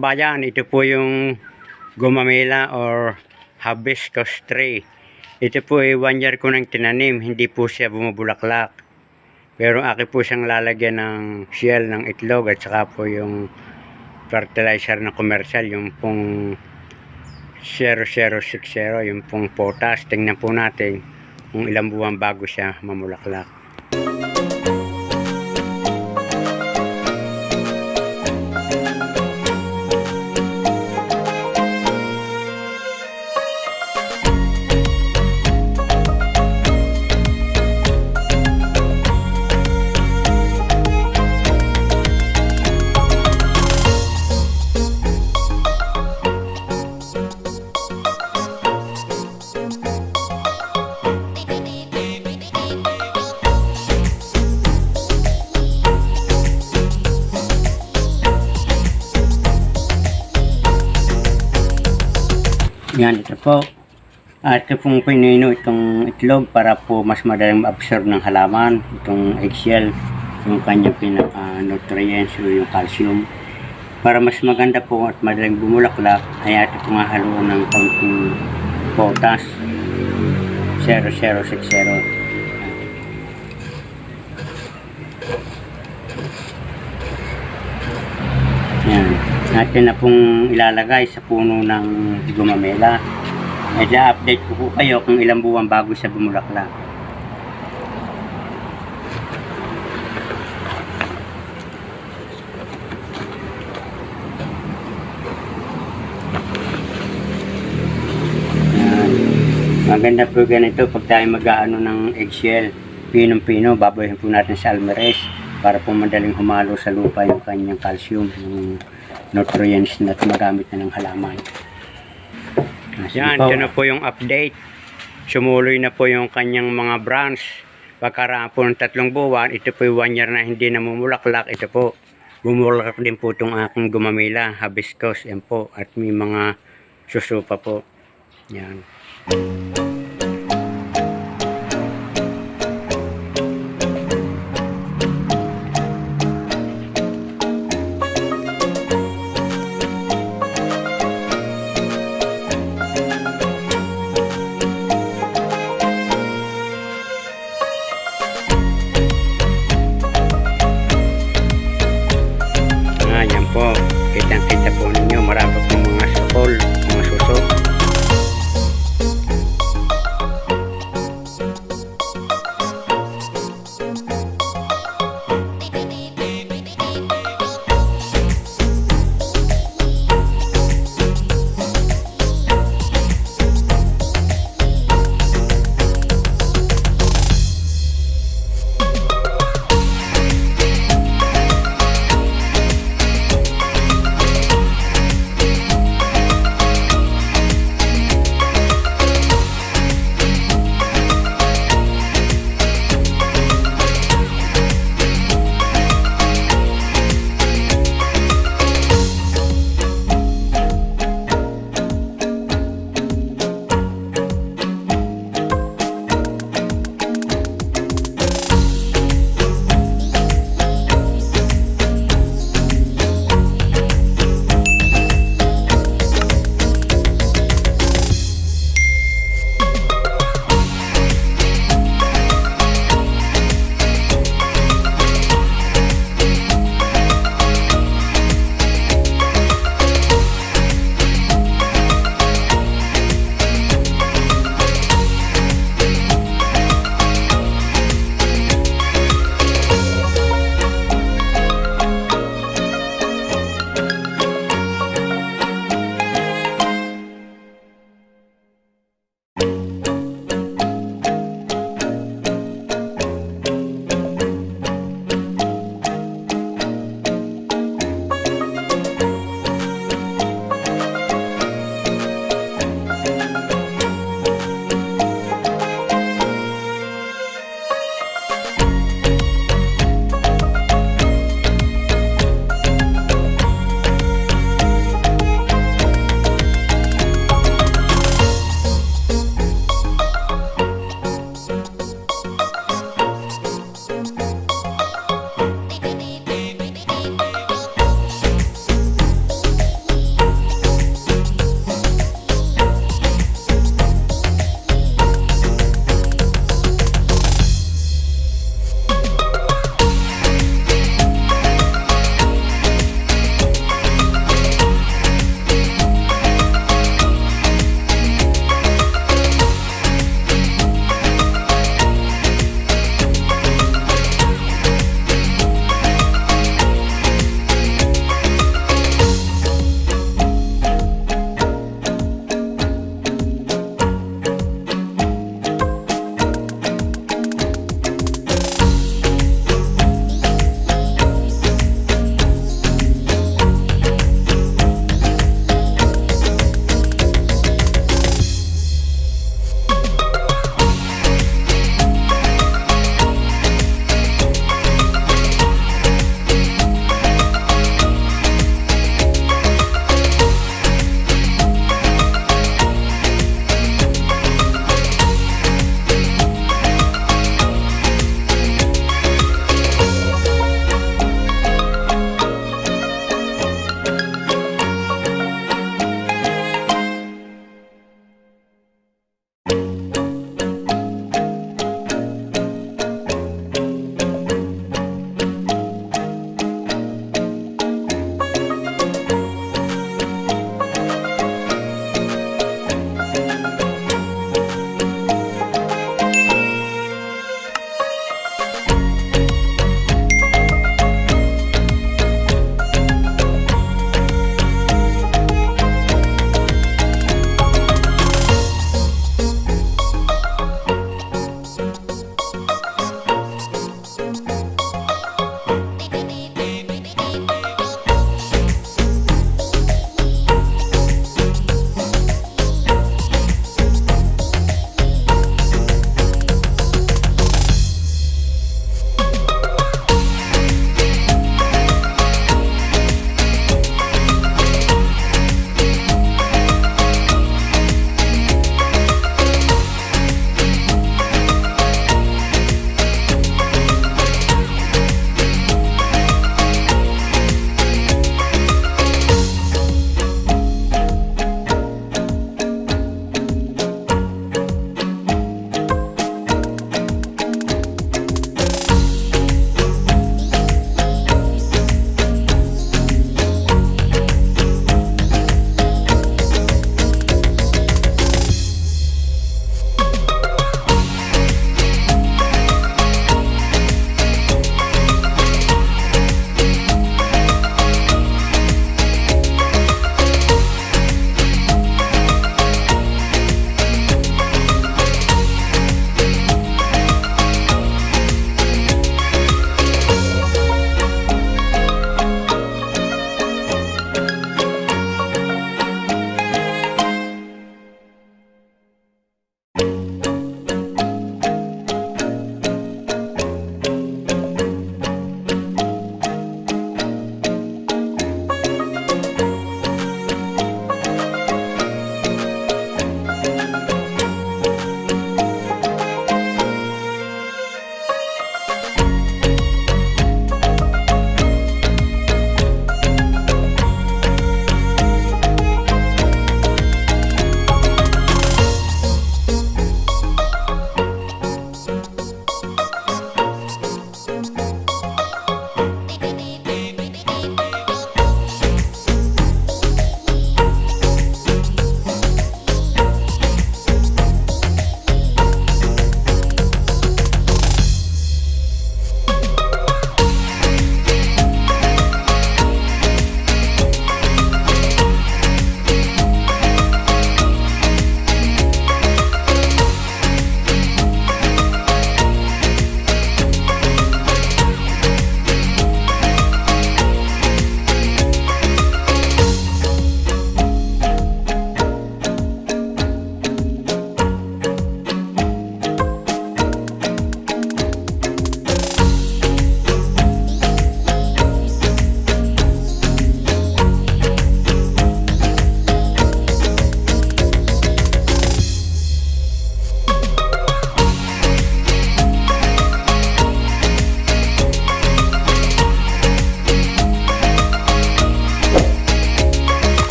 kabayan, ito po yung gumamela or hibiscus tree. Ito po ay 1 year ko nang tinanim, hindi po siya bumubulaklak. Pero akin po siyang lalagyan ng shell ng itlog at saka po yung fertilizer na commercial, yung pong 0060, yung pong potas. Tingnan po natin kung ilang buwan bago siya mamulaklak. Yan, ito po. At ito pong pinino itong itlog para po mas madaling absorb ng halaman. Itong eggshell, yung kanyang pinaka-nutrients o yung calcium. Para mas maganda po at madaling bumulaklak, ay ito pong haluan ng kaunting potas. 0060. Yan. Natin na pong ilalagay sa puno ng gumamela. I-update ko po kayo kung ilang buwan bago siya bumulaklak. Yan. Maganda po ganito pag tayo mag-aano ng eggshell. Pinong-pino, babayin po natin sa almeres para po madaling humalo sa lupa yung kanyang calcium, yung nutrients na magamit na ng halaman. Yan, ito na po yung update. Sumuloy na po yung kanyang mga branch. Pagkaraan po ng 3 buwan, ito po yung 1 year na hindi namumulaklak. Ito po, bumulaklak din po itong aking gumamela, hibiscus. Yan po, at may mga susupa po. Yan.